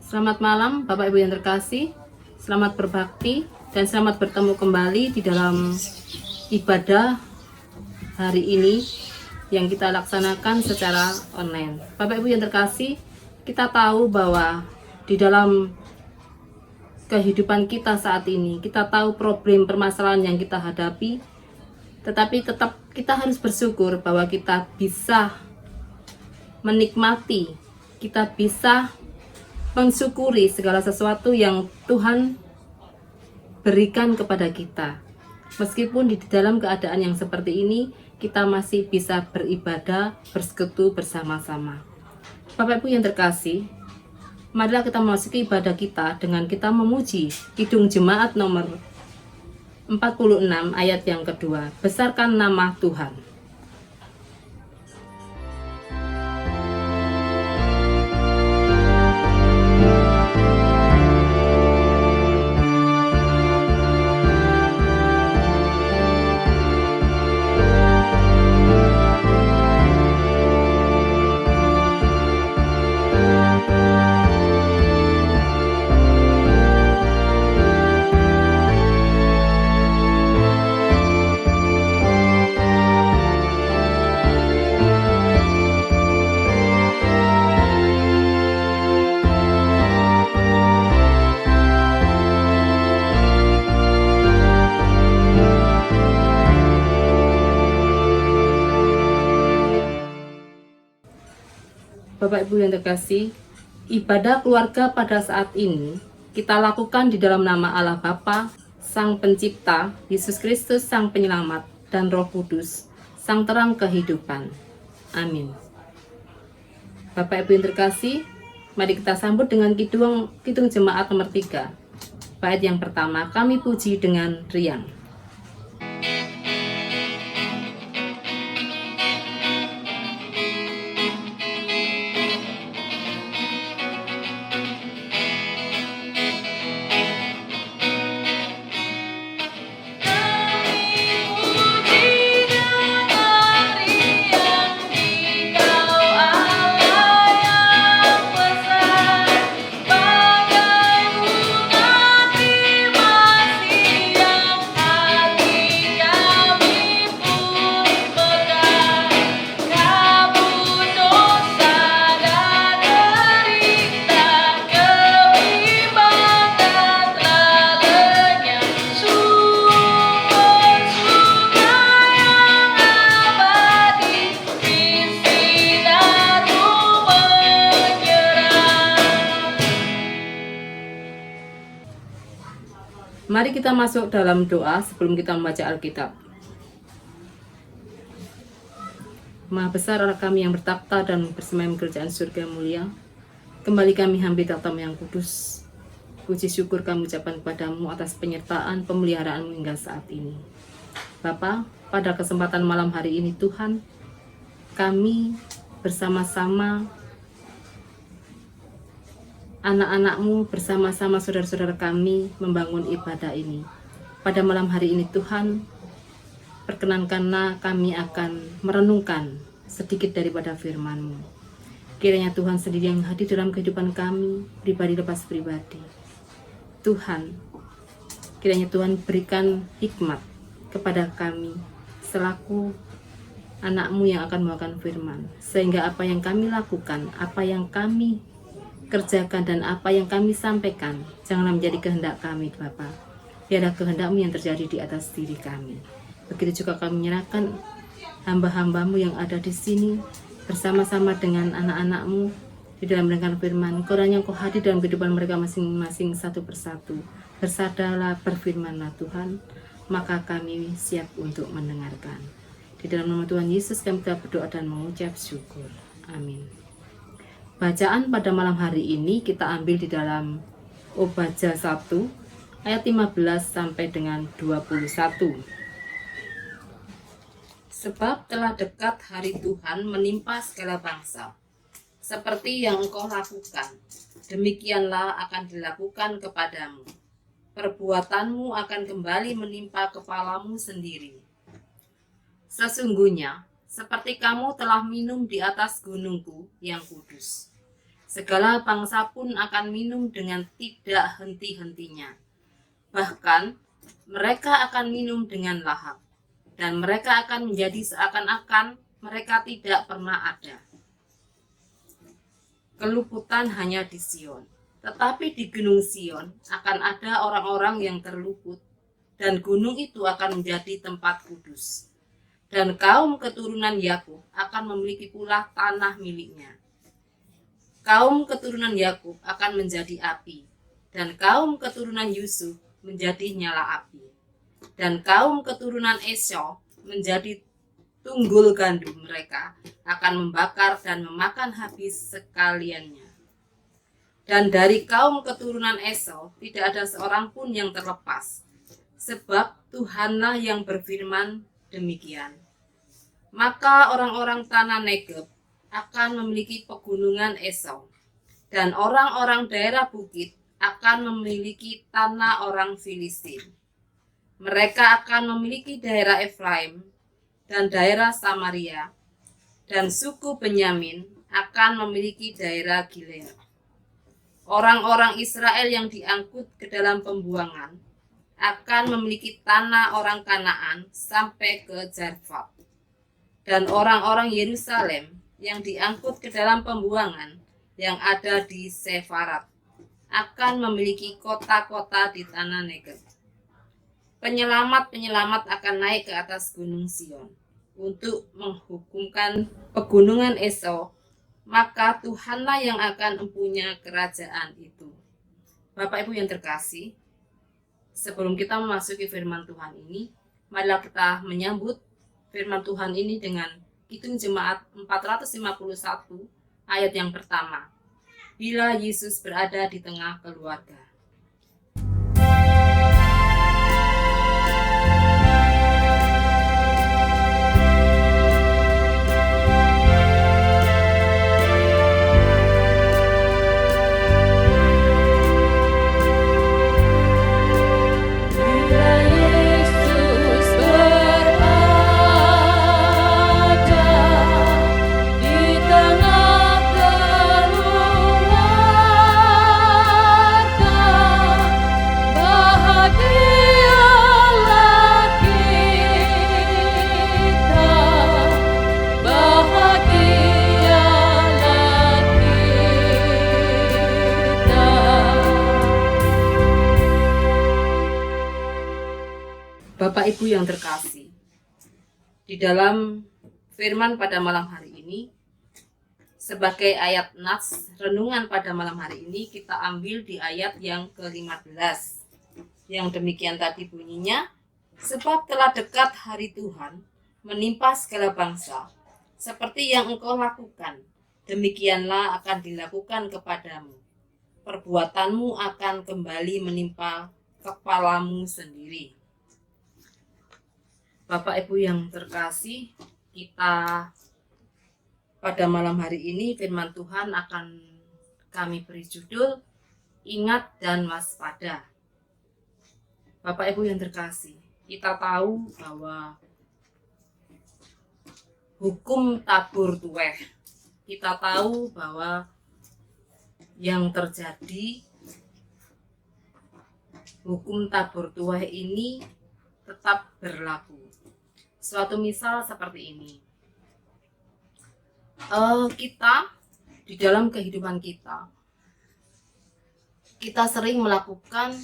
Selamat malam Bapak Ibu yang terkasih. Selamat berbakti dan selamat bertemu kembali di dalam ibadah hari ini yang kita laksanakan secara online. Bapak Ibu yang terkasih, kita tahu bahwa di dalam kehidupan kita saat ini, kita tahu problem permasalahan yang kita hadapi, tetapi tetap kita harus bersyukur bahwa kita bisa menikmati, kita bisa mensyukuri segala sesuatu yang Tuhan berikan kepada kita. Meskipun di dalam keadaan yang seperti ini, kita masih bisa beribadah, bersekutu bersama-sama. Bapak Ibu yang terkasih, marilah kita memasuki ibadah kita dengan kita memuji Kidung Jemaat nomor 46 ayat yang kedua. Besarkan nama Tuhan. Bapak Ibu yang terkasih, ibadah keluarga pada saat ini kita lakukan di dalam nama Allah Bapa, Sang Pencipta, Yesus Kristus Sang Penyelamat, dan Roh Kudus, Sang Terang Kehidupan. Amin. Bapak Ibu yang terkasih, mari kita sambut dengan Kidung Jemaat nomor 3. Bait yang pertama, kami puji dengan riang. Mari kita masuk dalam doa sebelum kita membaca Alkitab. Maha besar Allah kami yang bertakhta dan bersemayam kerajaan surga mulia, kembali kami hamba takhta-Mu yang kudus. Puji syukur kami ucapkan kepadamu atas penyertaan pemeliharaanmu hingga saat ini. Bapa, pada kesempatan malam hari ini Tuhan, kami bersama-sama anak-anak-Mu bersama-sama saudara-saudara kami membangun ibadah ini. Pada malam hari ini Tuhan, perkenankanlah kami akan merenungkan sedikit daripada firman-Mu. Kiranya Tuhan sendiri yang hadir dalam kehidupan kami, pribadi lepas pribadi. Tuhan, kiranya Tuhan berikan hikmat kepada kami selaku anak-Mu yang akan membawakan firman, sehingga apa yang kami lakukan, apa yang kami kerjakan dan apa yang kami sampaikan janganlah menjadi kehendak kami Bapa, biarlah kehendak-Mu yang terjadi di atas diri kami. Begitu juga kami menyerahkan hamba-hamba-Mu yang ada di sini bersama-sama dengan anak-anak-Mu di dalam mendengar firman. Kiranya Engkau hadir dalam kehidupan mereka masing-masing satu persatu. Bersadarlah, berfirmanlah Tuhan, maka kami siap untuk mendengarkan. Di dalam nama Tuhan Yesus kami telah berdoa dan mengucap syukur. Amin. Bacaan pada malam hari ini kita ambil di dalam Obadja 1 ayat 15 sampai dengan 21. Sebab telah dekat hari Tuhan menimpa segala bangsa. Seperti yang engkau lakukan, demikianlah akan dilakukan kepadamu. Perbuatanmu akan kembali menimpa kepalamu sendiri. Sesungguhnya, seperti kamu telah minum di atas gunungku yang kudus. Segala bangsa pun akan minum dengan tidak henti-hentinya. Bahkan mereka akan minum dengan lahap, dan mereka akan menjadi seakan-akan mereka tidak pernah ada. Keluputan hanya di Sion, tetapi di gunung Sion akan ada orang-orang yang terluput, dan gunung itu akan menjadi tempat kudus. Dan kaum keturunan Yakub akan memiliki pula tanah miliknya. Kaum keturunan Yakub akan menjadi api, dan kaum keturunan Yusuf menjadi nyala api, dan kaum keturunan Esau menjadi tunggul gandum. Mereka akan membakar dan memakan habis sekaliannya. Dan dari kaum keturunan Esau tidak ada seorang pun yang terlepas, sebab Tuhanlah yang berfirman demikian. Maka orang-orang tanah Negeb akan memiliki pegunungan Esau, dan orang-orang daerah bukit akan memiliki tanah orang Filistin. Mereka akan memiliki daerah Efraim dan daerah Samaria, dan suku Benyamin akan memiliki daerah Gilead. Orang-orang Israel yang diangkut ke dalam pembuangan akan memiliki tanah orang Kanaan sampai ke Zarfat. Dan orang-orang Yerusalem yang diangkut ke dalam pembuangan yang ada di Sefarat akan memiliki kota-kota di tanah Negeb. Penyelamat-penyelamat akan naik ke atas gunung Sion untuk menghukumkan pegunungan Esau, maka Tuhanlah yang akan mempunyai kerajaan itu. Bapak Ibu yang terkasih, sebelum kita memasuki firman Tuhan ini, marilah kita menyambut firman Tuhan ini dengan Kidung Jemaat 451 ayat yang pertama. Bila Yesus berada di tengah keluarga. Bapak Ibu yang terkasih, di dalam firman pada malam hari ini, sebagai ayat nas renungan pada malam hari ini, kita ambil di ayat yang ke-15. Yang demikian tadi bunyinya, sebab telah dekat hari Tuhan menimpa segala bangsa, seperti yang engkau lakukan, demikianlah akan dilakukan kepadamu. Perbuatanmu akan kembali menimpa kepalamu sendiri. Bapak Ibu yang terkasih, kita pada malam hari ini firman Tuhan akan kami beri judul Ingat dan Waspada. Bapak Ibu yang terkasih, kita tahu bahwa hukum tabur tueh, kita tahu bahwa yang terjadi hukum tabur tueh ini tetap berlaku. Suatu misal seperti ini, kita di dalam kehidupan kita sering melakukan,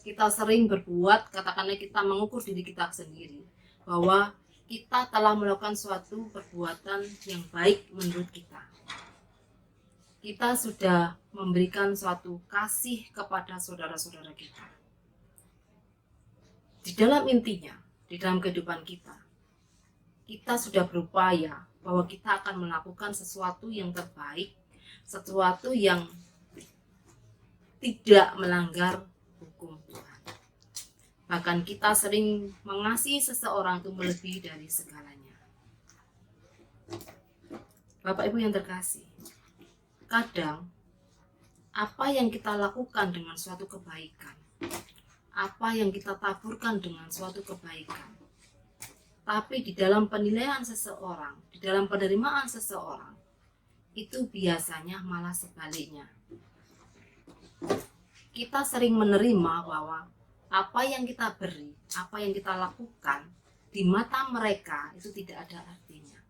kita sering berbuat, katakanlah kita mengukur diri kita sendiri bahwa kita telah melakukan suatu perbuatan yang baik menurut kita. Kita sudah memberikan suatu kasih kepada saudara-saudara kita. Di dalam intinya, di dalam kehidupan kita sudah berupaya bahwa kita akan melakukan sesuatu yang terbaik, sesuatu yang tidak melanggar hukum Tuhan. Bahkan kita sering mengasihi seseorang itu melebihi dari segalanya. Bapak Ibu yang terkasih, kadang apa yang kita lakukan dengan suatu kebaikan, apa yang kita taburkan dengan suatu kebaikan, tapi di dalam penilaian seseorang, di dalam penerimaan seseorang, itu biasanya malah sebaliknya. Kita sering menerima bahwa apa yang kita beri, apa yang kita lakukan di mata mereka itu tidak ada artinya,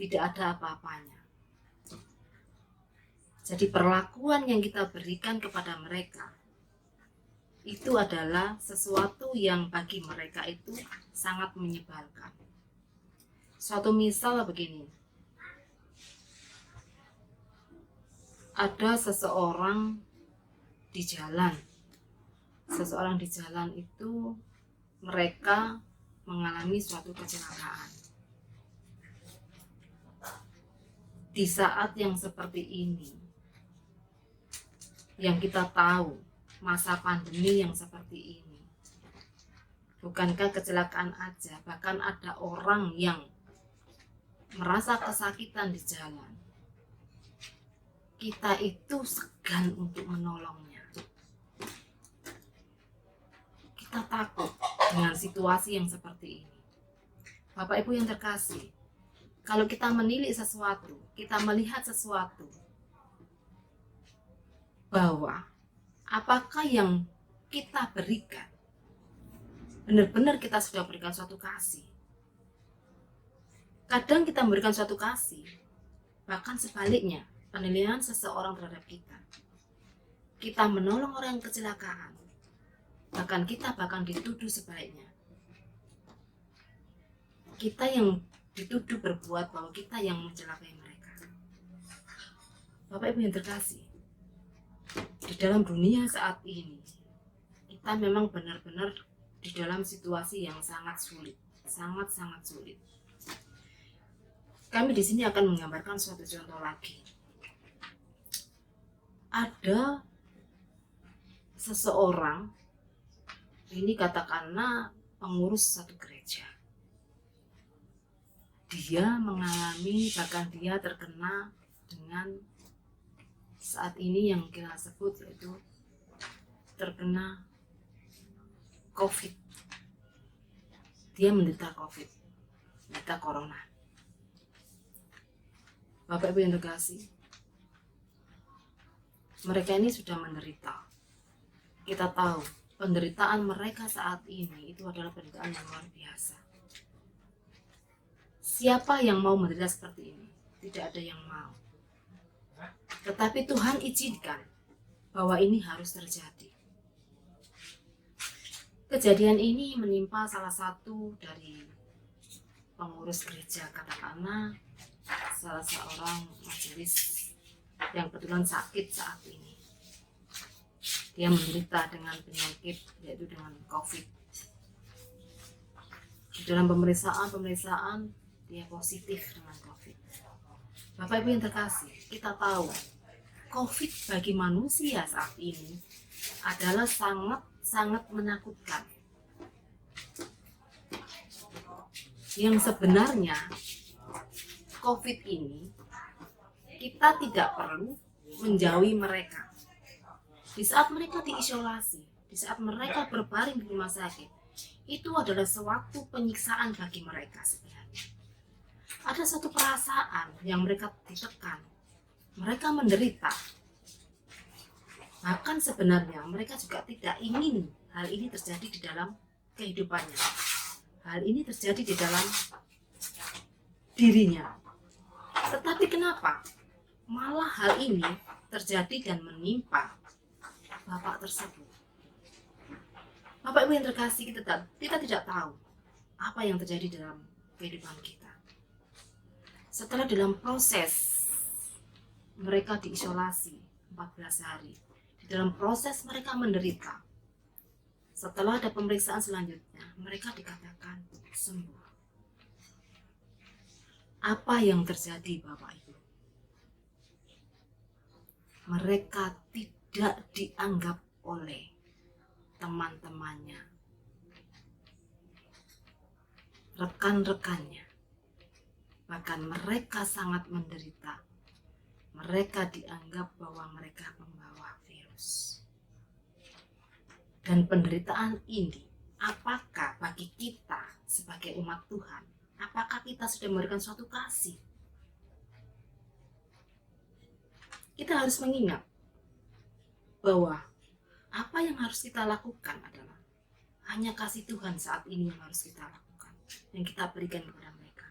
tidak ada apa-apanya. Jadi perlakuan yang kita berikan kepada mereka itu adalah sesuatu yang bagi mereka itu sangat menyebalkan. Suatu misal begini, ada seseorang di jalan itu mereka mengalami suatu kecelakaan. Di saat yang seperti ini, yang kita tahu masa pandemi yang seperti ini, bukankah kecelakaan aja, bahkan ada orang yang merasa kesakitan di jalan, kita itu segan untuk menolongnya. Kita takut dengan situasi yang seperti ini. Bapak Ibu yang terkasih, kalau kita menilik sesuatu, kita melihat sesuatu, bahwa apakah yang kita berikan benar-benar kita sudah berikan suatu kasih. Kadang kita memberikan suatu kasih, bahkan sebaliknya, penilaian seseorang terhadap kita. Kita menolong orang yang kecelakaan, bahkan kita dituduh sebaliknya. Kita yang dituduh berbuat bahwa kita yang mencelakai mereka. Bapak Ibu yang terkasih, di dalam dunia saat ini, kita memang benar-benar di dalam situasi yang sangat sulit, sangat-sangat sulit. Kami di sini akan menggambarkan suatu contoh lagi. Ada seseorang, ini katakanlah pengurus satu gereja. Dia mengalami, bahkan dia terkena dengan saat ini yang kita sebut yaitu terkena COVID. Dia menderita COVID, menderita corona. Bapak Ibu yang terkasih, mereka ini sudah menderita. Kita tahu penderitaan mereka saat ini itu adalah penderitaan yang luar biasa. Siapa yang mau menderita seperti ini? Tidak ada yang mau. Tetapi Tuhan izinkan bahwa ini harus terjadi. Kejadian ini menimpa salah satu dari pengurus gereja, katakanlah salah seorang majelis yang kebetulan sakit saat ini. Dia menderita dengan penyakit yaitu dengan COVID. Di dalam pemeriksaan dia positif dengan COVID. Bapak Ibu yang terkasih, kita tahu COVID bagi manusia saat ini adalah sangat menakutkan. Yang sebenarnya COVID ini kita tidak perlu menjauhi mereka. Di saat mereka diisolasi, di saat mereka berbaring di rumah sakit, itu adalah suatu penyiksaan bagi mereka sebenarnya. Ada satu perasaan yang mereka ditekan, mereka menderita. Bahkan sebenarnya mereka juga tidak ingin hal ini terjadi di dalam kehidupannya. Hal ini terjadi di dalam dirinya. Tetapi kenapa malah hal ini terjadi dan menimpa Bapak tersebut? Bapak Ibu yang terkasih, kita tidak tahu apa yang terjadi dalam kehidupan kita. Setelah dalam proses mereka diisolasi 14 hari, di dalam proses mereka menderita, setelah ada pemeriksaan selanjutnya, mereka dikatakan sembuh. Apa yang terjadi Bapak Ibu? Mereka tidak dianggap oleh teman-temannya, rekan-rekannya. Bahkan mereka sangat menderita. Mereka dianggap bahwa mereka membawa virus. Dan penderitaan ini, apakah bagi kita sebagai umat Tuhan, apakah kita sudah memberikan suatu kasih? kita harus mengingat bahwa apa yang harus kita lakukan adalah hanya kasih Tuhan saat ini yang harus kita lakukan, yang kita berikan kepada mereka.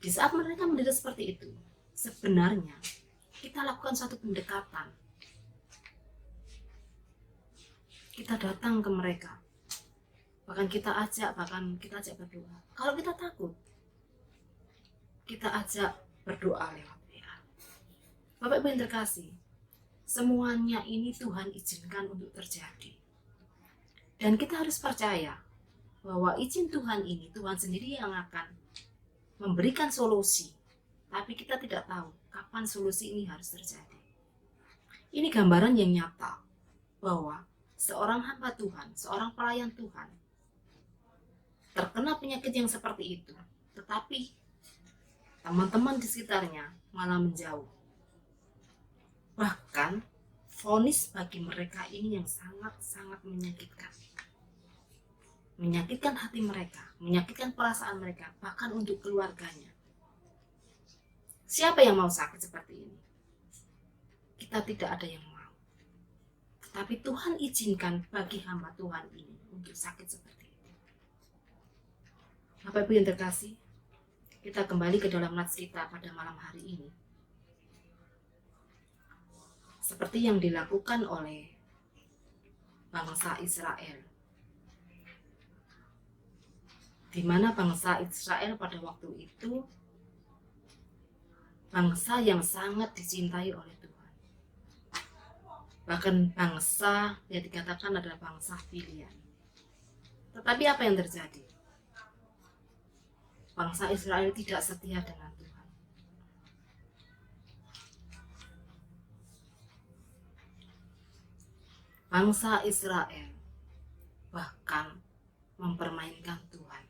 Di saat mereka menderita seperti itu, sebenarnya kita lakukan suatu pendekatan. Kita datang ke mereka, bahkan kita ajak berdoa. Kalau kita takut, kita ajak berdoa lewat WA. Bapak Ibu yang terkasih, semuanya ini Tuhan izinkan untuk terjadi. Dan kita harus percaya bahwa izin Tuhan ini, Tuhan sendiri yang akan memberikan solusi. Tapi kita tidak tahu kapan solusi ini harus terjadi. Ini gambaran yang nyata bahwa seorang hamba Tuhan, seorang pelayan Tuhan, terkena penyakit yang seperti itu, tetapi teman-teman di sekitarnya malah menjauh. Bahkan vonis bagi mereka ini yang sangat-sangat menyakitkan. Menyakitkan hati mereka, menyakitkan perasaan mereka, bahkan untuk keluarganya. Siapa yang mau sakit seperti ini? Kita tidak ada yang mau. Tetapi Tuhan izinkan bagi hamba Tuhan ini untuk sakit seperti itu. Bapak Ibu yang terkasih, kita kembali ke dalam nats kita pada malam hari ini. Seperti yang dilakukan oleh bangsa Israel, di mana bangsa Israel pada waktu itu bangsa yang sangat dicintai oleh Tuhan. Bahkan bangsa yang dikatakan adalah bangsa pilihan. Tetapi apa yang terjadi? Bangsa Israel tidak setia dengan Tuhan. Bangsa Israel bahkan mempermainkan Tuhan.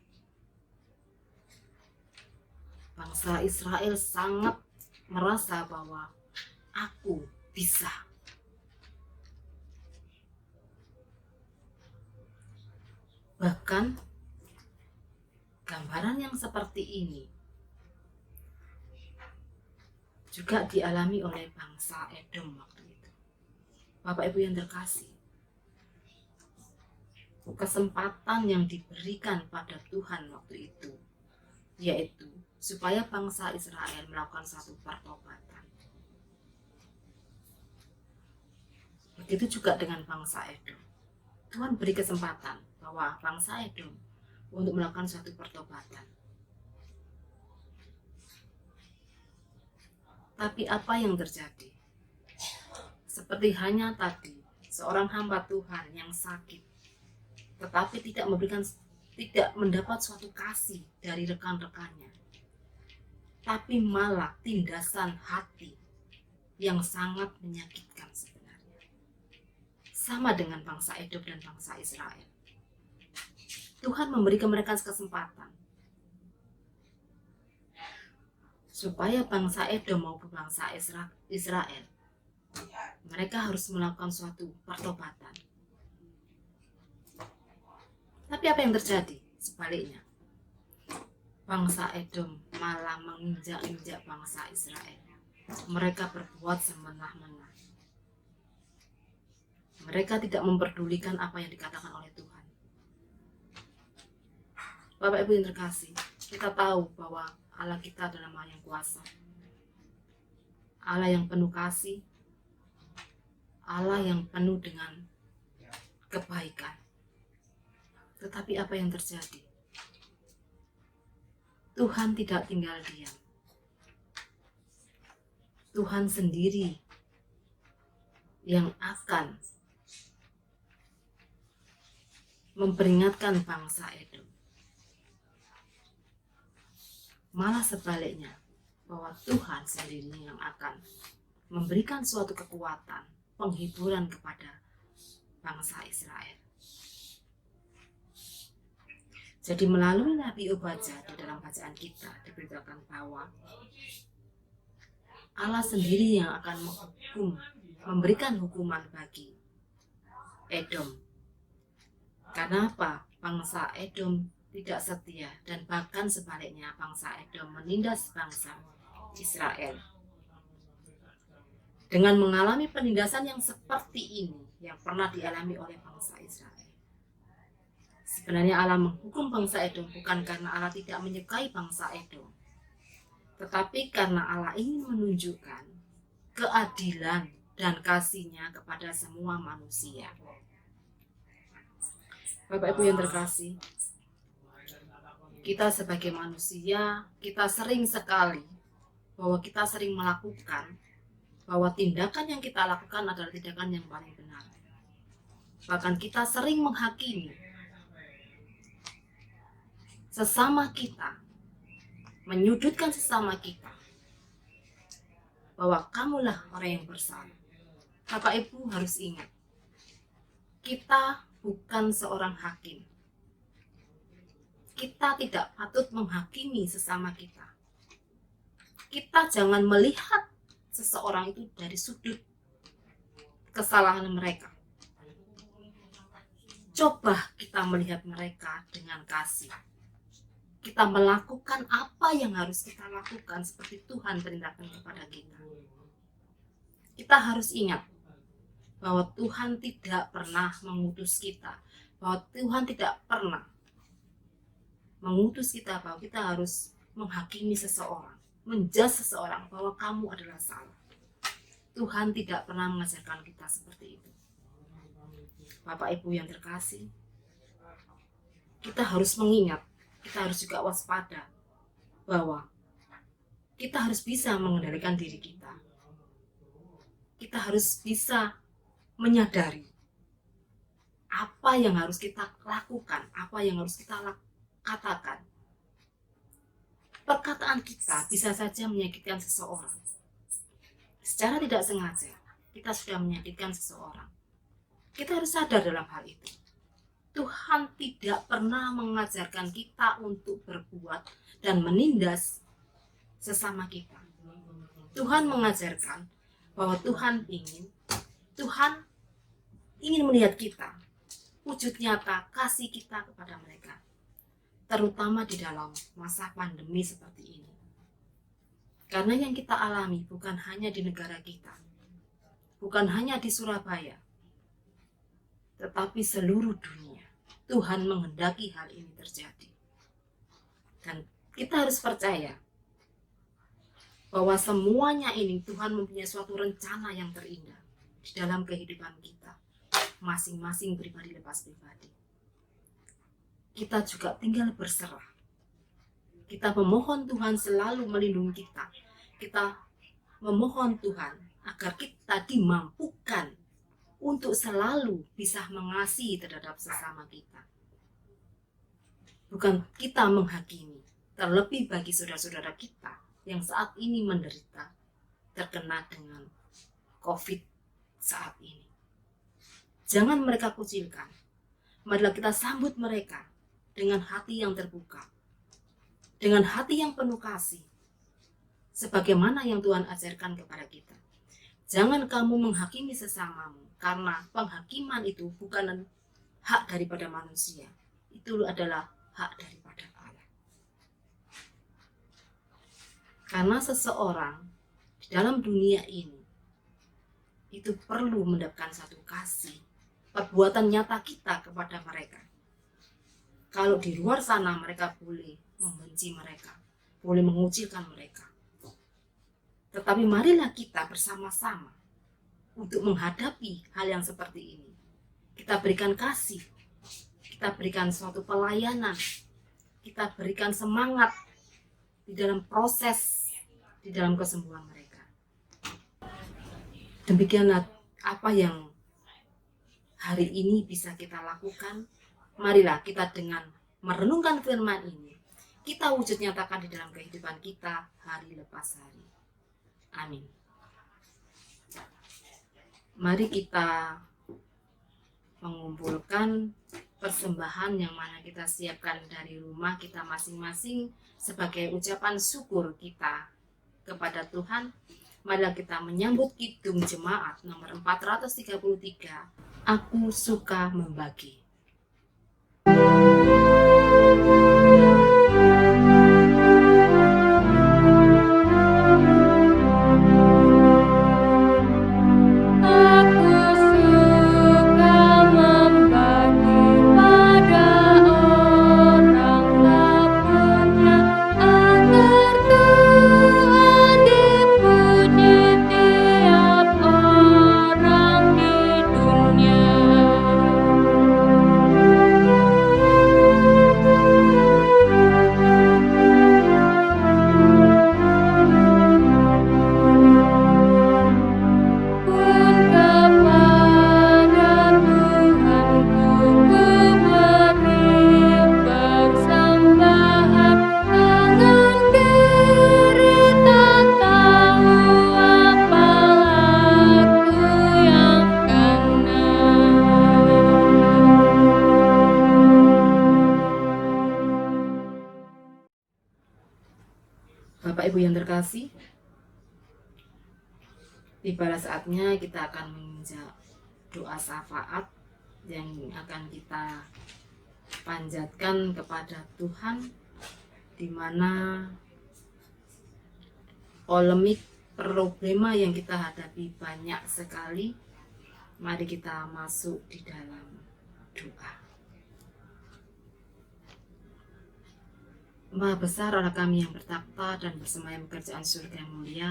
Bangsa Israel sangat merasa bahwa aku bisa. Bahkan gambaran yang seperti ini juga dialami oleh bangsa Edom waktu itu. Bapak Ibu yang terkasih, kesempatan yang diberikan pada Tuhan waktu itu yaitu supaya bangsa Israel melakukan satu pertobatan. Begitu juga dengan bangsa Edom. Tuhan beri kesempatan bahwa bangsa Edom untuk melakukan suatu pertobatan. Tapi apa yang terjadi? Seperti hanya tadi, seorang hamba Tuhan yang sakit, tetapi tidak mendapat suatu kasih dari rekan-rekannya, tapi malah tindasan hati yang sangat menyakitkan sebenarnya. Sama dengan bangsa Edom dan bangsa Israel. Tuhan memberikan mereka kesempatan supaya bangsa Edom maupun bangsa Israel, mereka harus melakukan suatu pertobatan. Tapi apa yang terjadi? Sebaliknya, bangsa Edom malah menginjak-injak bangsa Israel. Mereka berbuat semena-mena. Mereka tidak memperdulikan apa yang dikatakan oleh Tuhan. Bapak Ibu yang terkasih, kita tahu bahwa Allah kita adalah Maha yang kuasa, Allah yang penuh kasih, Allah yang penuh dengan kebaikan. Tetapi apa yang terjadi? Tuhan tidak tinggal diam. Tuhan sendiri yang akan memperingatkan bangsa Edom. Malah sebaliknya, bahwa Tuhan sendiri yang akan memberikan suatu kekuatan, penghiburan kepada bangsa Israel. Jadi melalui Nabi Obadya di dalam bacaan kita diberitakan bahwa Allah sendiri yang akan memberikan hukuman bagi Edom. Karena apa? Bangsa Edom tidak setia, dan bahkan sebaliknya bangsa Edom menindas bangsa Israel. dengan mengalami penindasan yang seperti ini yang pernah dialami oleh bangsa Israel. Sebenarnya Allah menghukum bangsa Edom bukan karena Allah tidak menyukai bangsa Edom, tetapi karena Allah ingin menunjukkan keadilan dan kasih-Nya kepada semua manusia. Bapak Ibu yang terkasih, kita sebagai manusia, kita sering sekali melakukan bahwa tindakan yang kita lakukan adalah tindakan yang paling benar. Bahkan kita sering menghakimi sesama kita, menyudutkan sesama kita, bahwa kamulah orang yang bersalah. Bapak Ibu harus ingat, kita bukan seorang hakim. Kita tidak patut menghakimi sesama kita. Kita jangan melihat seseorang itu dari sudut kesalahan mereka. Coba kita melihat mereka dengan kasih. Kita melakukan apa yang harus kita lakukan seperti Tuhan perintahkan kepada kita. Kita harus ingat bahwa Tuhan tidak pernah mengutus kita, bahwa Tuhan tidak pernah mengutus kita bahwa kita harus menghakimi seseorang, menjudge seseorang bahwa kamu adalah salah. Tuhan tidak pernah mengajarkan kita seperti itu. Bapak Ibu yang terkasih, kita harus mengingat, kita harus juga waspada bahwa kita harus bisa mengendalikan diri kita. Kita harus bisa menyadari apa yang harus kita lakukan, apa yang harus kita katakan. Perkataan kita bisa saja menyakitkan seseorang. Secara tidak sengaja, kita sudah menyakitkan seseorang. Kita harus sadar dalam hal itu. Tuhan tidak pernah mengajarkan kita untuk berbuat dan menindas sesama kita. Tuhan mengajarkan bahwa Tuhan ingin melihat kita, wujud nyata kasih kita kepada mereka, terutama di dalam masa pandemi seperti ini. Karena yang kita alami bukan hanya di negara kita, bukan hanya di Surabaya, tetapi seluruh dunia. Tuhan menghendaki hal ini terjadi. Dan kita harus percaya bahwa semuanya ini Tuhan mempunyai suatu rencana yang terindah di dalam kehidupan kita, masing-masing pribadi lepas pribadi. Kita juga tinggal berserah. Kita memohon Tuhan selalu melindungi kita. Kita memohon Tuhan agar kita dimampukan untuk selalu bisa mengasihi terhadap sesama kita. Bukan kita menghakimi, terlebih bagi saudara-saudara kita yang saat ini menderita, terkena dengan COVID saat ini. Jangan mereka kucilkan. Marilah kita sambut mereka dengan hati yang terbuka, dengan hati yang penuh kasih, sebagaimana yang Tuhan ajarkan kepada kita. Jangan kamu menghakimi sesamamu, karena penghakiman itu bukan hak daripada manusia. Itu adalah hak daripada Allah. Karena seseorang di dalam dunia ini itu perlu mendapatkan satu kasih, perbuatan nyata kita kepada mereka. Kalau di luar sana mereka boleh membenci mereka, boleh mengucilkan mereka. Tetapi marilah kita bersama-sama untuk menghadapi hal yang seperti ini. Kita berikan kasih, kita berikan suatu pelayanan, kita berikan semangat di dalam proses, di dalam kesembuhan mereka. Demikianlah apa yang hari ini bisa kita lakukan. Marilah kita dengan merenungkan firman ini, kita wujud nyatakan di dalam kehidupan kita hari lepas hari. Amin. Mari kita mengumpulkan persembahan yang mana kita siapkan dari rumah kita masing-masing sebagai ucapan syukur kita kepada Tuhan. Marilah kita menyambut kidung jemaat nomor 433, Aku Suka Membagi. Bapak Ibu yang terkasih, tibalah saatnya kita akan menginjak doa syafaat yang akan kita panjatkan kepada Tuhan, di mana polemik problema yang kita hadapi banyak sekali. Mari kita masuk di dalam doa. Maha besar Allah kami yang bertakhta dan bersemayam kerajaan surga yang mulia,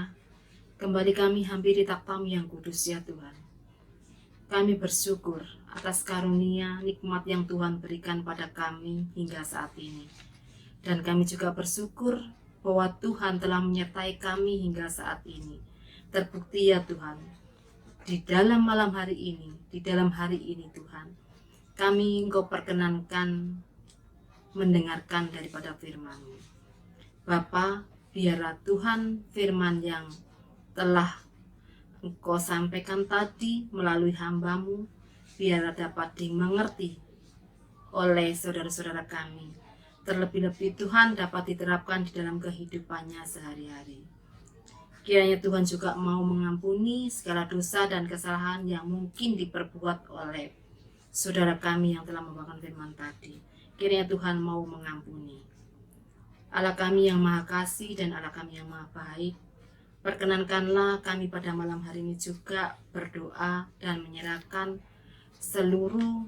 kembali kami hampiri takhta-Mu yang kudus ya Tuhan. Kami bersyukur atas karunia nikmat yang Tuhan berikan pada kami hingga saat ini. Dan kami juga bersyukur bahwa Tuhan telah menyertai kami hingga saat ini. Terbukti ya Tuhan, di dalam malam hari ini, di dalam hari ini Tuhan, kami Engkau perkenankan mendengarkan daripada firman-Mu. Bapa, biarlah Tuhan firman yang telah Engkau sampaikan tadi melalui hamba-Mu, biarlah dapat dimengerti oleh saudara-saudara kami. Terlebih-lebih Tuhan dapat diterapkan di dalam kehidupannya sehari-hari. Kiranya Tuhan juga mau mengampuni segala dosa dan kesalahan yang mungkin diperbuat oleh saudara kami yang telah membawakan firman tadi. Kiranya Tuhan mau mengampuni. Allah kami yang maha kasih dan Allah kami yang maha baik, perkenankanlah kami pada malam hari ini juga berdoa dan menyerahkan seluruh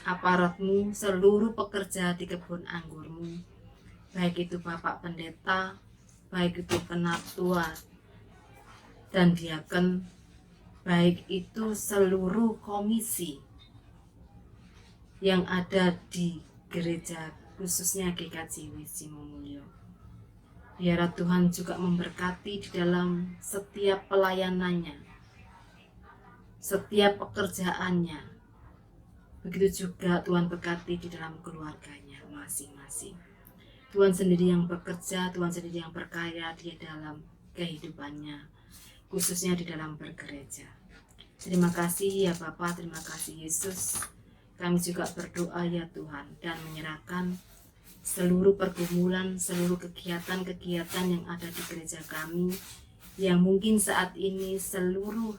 aparat-Mu, seluruh pekerja di kebun anggur-Mu, baik itu Bapak Pendeta, baik itu penatua dan diaken, baik itu seluruh komisi yang ada di gereja, khususnya GKJ Wisimo-Mulyo. Biarlah Tuhan juga memberkati di dalam setiap pelayanannya, setiap pekerjaannya. Begitu juga Tuhan berkati di dalam keluarganya masing-masing. Tuhan sendiri yang bekerja, Tuhan sendiri yang berkarya di dalam kehidupannya, khususnya di dalam bergereja. Terima kasih ya Bapa, terima kasih Yesus. Kami juga berdoa ya Tuhan dan menyerahkan seluruh pergumulan, seluruh kegiatan-kegiatan yang ada di gereja kami, yang mungkin saat ini seluruh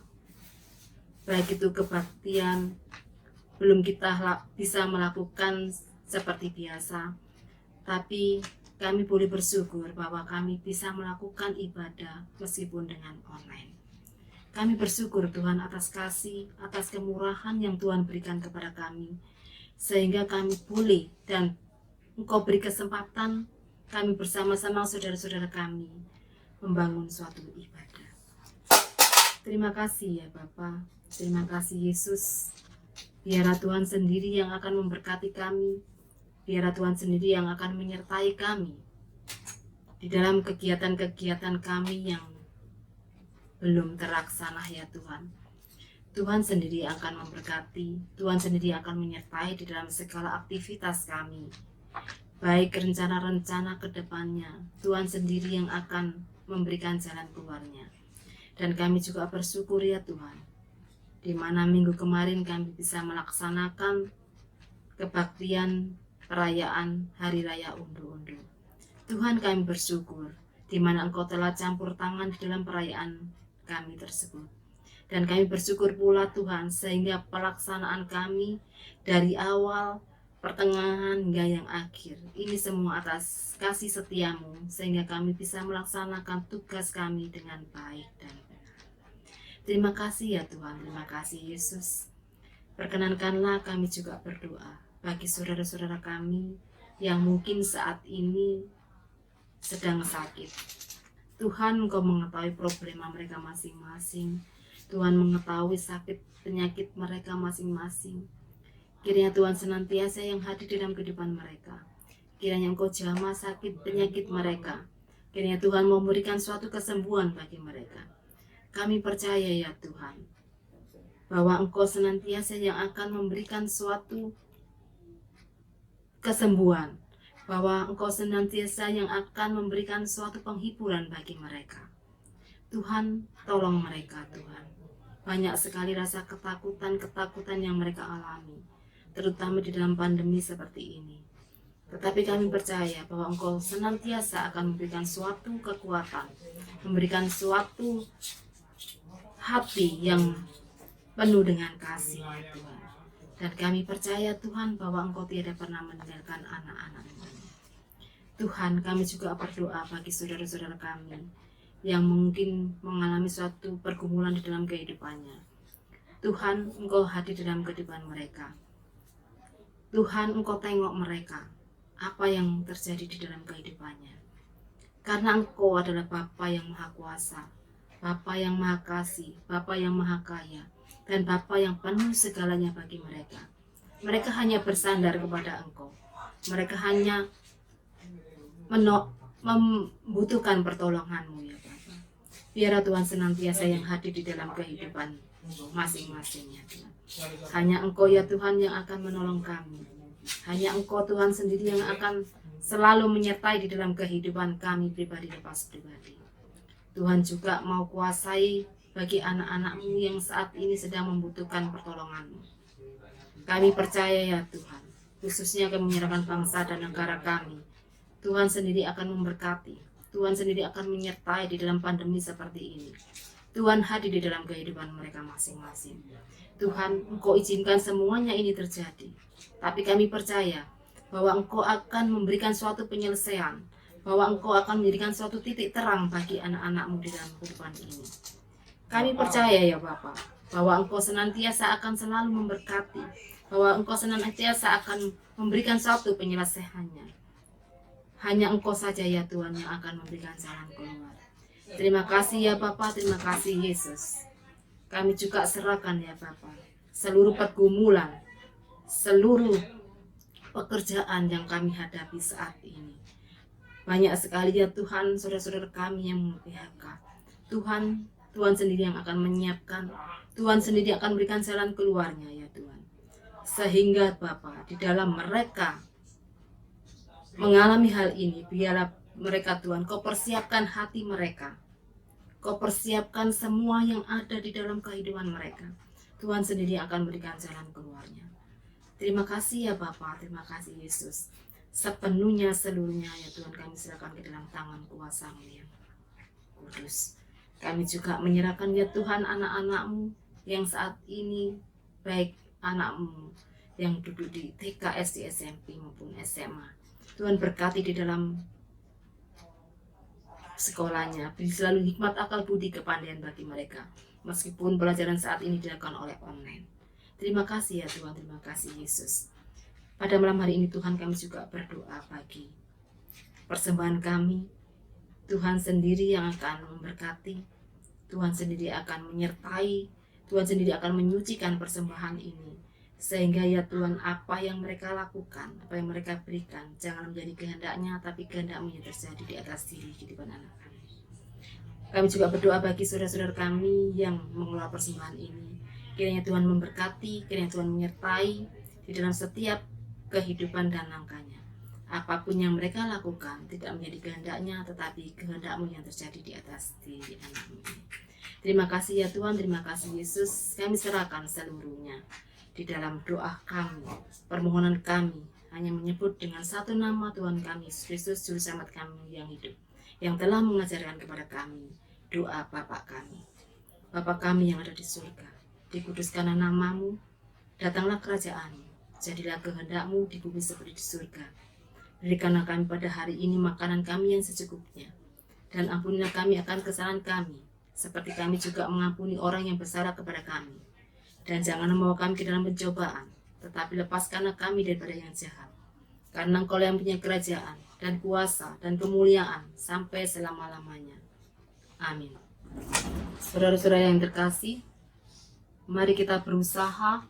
baik itu kebaktian belum kita bisa melakukan seperti biasa, tapi kami boleh bersyukur bahwa kami bisa melakukan ibadah meskipun dengan online. Kami bersyukur Tuhan atas kasih, atas kemurahan yang Tuhan berikan kepada kami, sehingga kami boleh dan Engkau beri kesempatan kami bersama-sama saudara-saudara kami membangun suatu ibadah. Terima kasih ya Bapa, terima kasih Yesus. Biarlah Tuhan sendiri yang akan memberkati kami, biarlah Tuhan sendiri yang akan menyertai kami di dalam kegiatan-kegiatan kami yang belum terlaksana ya Tuhan. Tuhan sendiri akan memberkati, Tuhan sendiri akan menyertai di dalam segala aktivitas kami, baik rencana-rencana ke depannya. Tuhan sendiri yang akan memberikan jalan keluarnya. Dan kami juga bersyukur ya Tuhan, di mana minggu kemarin kami bisa melaksanakan kebaktian perayaan Hari Raya Undu-Undu. Tuhan, kami bersyukur di mana Engkau telah campur tangan di dalam perayaan kami tersebut. Dan kami bersyukur pula Tuhan, sehingga pelaksanaan kami dari awal, pertengahan hingga yang akhir, ini semua atas kasih setia-Mu, sehingga kami bisa melaksanakan tugas kami dengan baik dan benar. Terima kasih ya Tuhan, terima kasih Yesus. Perkenankanlah kami juga berdoa bagi saudara-saudara kami yang mungkin saat ini sedang sakit. Tuhan, Engkau mengetahui problema mereka masing-masing. Tuhan mengetahui sakit penyakit mereka masing-masing. Kiranya Tuhan senantiasa yang hadir dalam kehidupan mereka. Kiranya Engkau jamah sakit penyakit mereka. Kiranya Tuhan memberikan suatu kesembuhan bagi mereka. Kami percaya ya Tuhan, bahwa Engkau senantiasa yang akan memberikan suatu kesembuhan, bahwa Engkau senantiasa yang akan memberikan suatu penghiburan bagi mereka. Tuhan, tolong mereka Tuhan. Banyak sekali rasa ketakutan yang mereka alami, terutama di dalam pandemi seperti ini. Tetapi kami percaya bahwa Engkau senantiasa akan memberikan suatu kekuatan, memberikan suatu hati yang penuh dengan kasih, ya Tuhan. Dan kami percaya Tuhan bahwa Engkau tidak pernah meninggalkan anak-anak-Mu. Tuhan, kami juga berdoa bagi saudara-saudara kami yang mungkin mengalami suatu pergumulan di dalam kehidupannya. Tuhan, Engkau hadir dalam kehidupan mereka. Tuhan, Engkau tengok mereka, apa yang terjadi di dalam kehidupannya. Karena Engkau adalah Bapa yang Maha Kuasa, Bapa yang Maha Kasih, Bapa yang Maha Kaya, dan Bapa yang penuh segalanya bagi mereka. Mereka hanya bersandar kepada Engkau. Mereka hanya membutuhkan pertolongan-Mu, ya Bapa. Biarlah Tuhan senantiasa yang hadir di dalam kehidupan masing-masingnya, Tuhan. Hanya Engkau ya Tuhan yang akan menolong kami. Hanya Engkau Tuhan sendiri yang akan selalu menyertai di dalam kehidupan kami pribadi lepas pribadi. Tuhan juga mau kuasai bagi anak-anak-Mu yang saat ini sedang membutuhkan pertolongan-Mu. Kami percaya ya Tuhan, khususnya kami menyerahkan bangsa dan negara kami. Tuhan sendiri akan memberkati, Tuhan sendiri akan menyertai di dalam pandemi seperti ini. Tuhan hadir di dalam kehidupan mereka masing-masing. Tuhan, Engkau izinkan semuanya ini terjadi. Tapi kami percaya bahwa Engkau akan memberikan suatu penyelesaian, bahwa Engkau akan menjadikan suatu titik terang bagi anak-anak-Mu di dalam kehidupan ini. Kami percaya ya Bapa, bahwa Engkau senantiasa akan selalu memberkati, bahwa Engkau senantiasa akan memberikan suatu penyelesaiannya. Hanya Engkau saja ya Tuhan yang akan memberikan jalan keluar. Terima kasih ya Bapa, terima kasih Yesus. Kami juga serahkan ya Bapa, seluruh pergumulan, seluruh pekerjaan yang kami hadapi saat ini. Banyak sekali ya Tuhan, saudara-saudara kami yang PHK. Tuhan sendiri yang akan menyiapkan, Tuhan sendiri akan memberikan jalan keluarnya ya Tuhan. Sehingga Bapa, di dalam mereka mengalami hal ini, biarlah mereka Tuhan, Kau persiapkan hati mereka. Kau persiapkan semua yang ada di dalam kehidupan mereka. Tuhan sendiri akan berikan jalan keluarnya. Terima kasih ya Bapa, terima kasih Yesus. Sepenuhnya, seluruhnya ya Tuhan kami serahkan ke dalam tangan kuasa-Mu yang kudus. Kami juga menyerahkan ya Tuhan anak-anak-Mu yang saat ini, baik anak-Mu yang duduk di TK, SD, SMP maupun SMA. Tuhan berkati di dalam sekolahnya, beri selalu hikmat, akal budi, kepandaian bagi mereka, meskipun pelajaran saat ini dilakukan oleh online. Terima kasih ya Tuhan, terima kasih Yesus. Pada malam hari ini Tuhan kami juga berdoa bagi persembahan kami. Tuhan sendiri yang akan memberkati, Tuhan sendiri akan menyertai, Tuhan sendiri akan menyucikan persembahan ini. Sehingga ya Tuhan, apa yang mereka lakukan, apa yang mereka berikan, jangan menjadi kehendak-Nya, tapi kehendak-Mu yang terjadi di atas diri kehidupan anak kami. Kami juga berdoa bagi saudara-saudara kami yang mengelola persembahan ini. Kiranya Tuhan memberkati, kiranya Tuhan menyertai di dalam setiap kehidupan dan langkahnya. Apapun yang mereka lakukan, tidak menjadi kehendak-Nya, tetapi kehendak-Mu yang terjadi di atas diri anak-Mu. Terima kasih ya Tuhan, terima kasih Yesus. Kami serahkan seluruhnya. Di dalam doa kami, permohonan kami hanya menyebut dengan satu nama Tuhan kami, Yesus Kristus, Juru Selamat kami yang hidup, yang telah mengajarkan kepada kami doa Bapa kami. Bapa kami yang ada di surga, dikuduskanlah nama-Mu, datanglah kerajaan-Mu, jadilah kehendak-Mu di bumi seperti di surga. Berikanlah kami pada hari ini makanan kami yang secukupnya, dan ampunilah kami akan kesalahan kami, seperti kami juga mengampuni orang yang bersalah kepada kami. Dan jangan membawa kami ke dalam pencobaan, tetapi lepaskanlah kami daripada yang jahat. Karena Engkau yang punya kerajaan, dan kuasa, dan kemuliaan, sampai selama-lamanya. Amin. Saudara-saudara yang terkasih, mari kita berusaha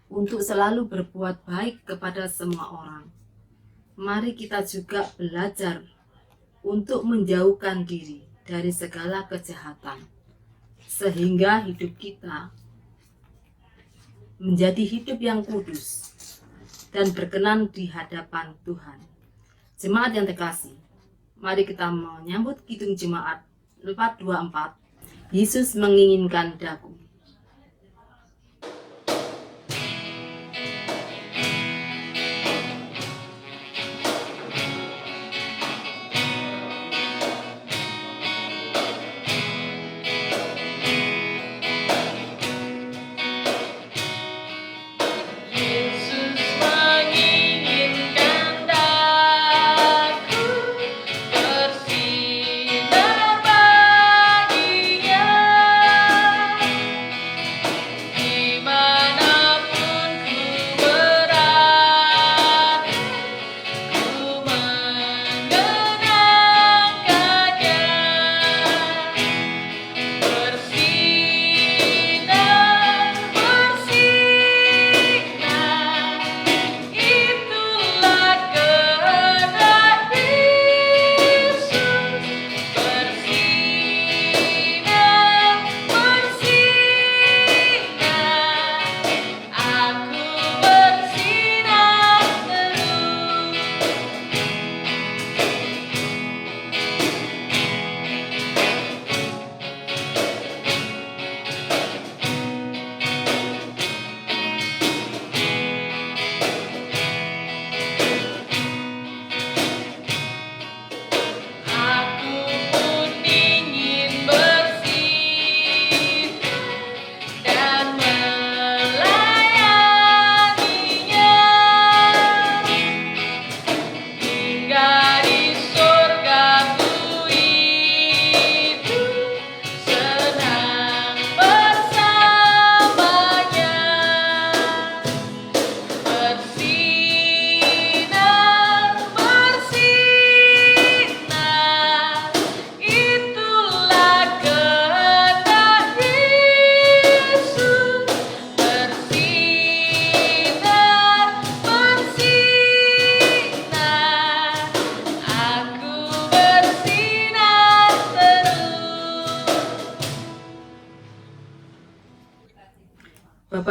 untuk selalu berbuat baik kepada semua orang. Mari kita juga belajar untuk menjauhkan diri dari segala kejahatan, sehingga hidup kita menjadi hidup yang kudus dan berkenan di hadapan Tuhan. Jemaat yang terkasih, mari kita menyambut kidung jemaat 424. Yesus menginginkan daku.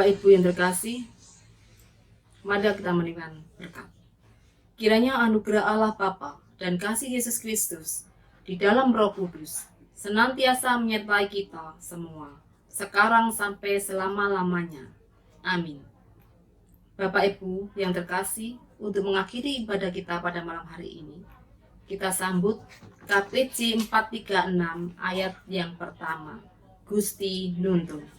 Bapak Ibu yang terkasih, mari kita menaikkan berkat. Kiranya anugerah Allah Bapa dan kasih Yesus Kristus di dalam Roh Kudus senantiasa menyertai kita semua, sekarang sampai selama-lamanya. Amin. Bapak Ibu yang terkasih, untuk mengakhiri ibadah kita pada malam hari ini, kita sambut KPJ 436 ayat yang pertama, Gusti Nuntun.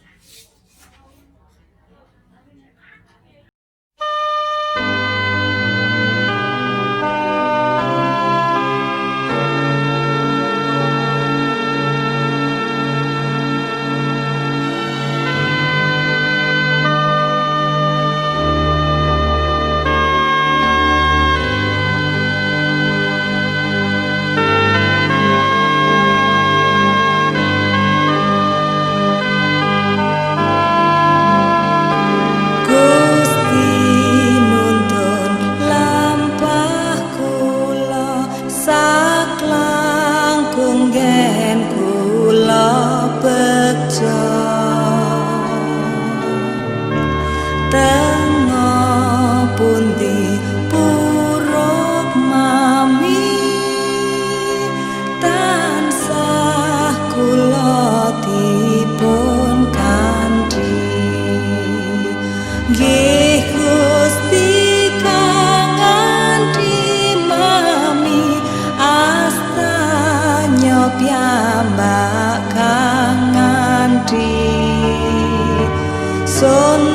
Son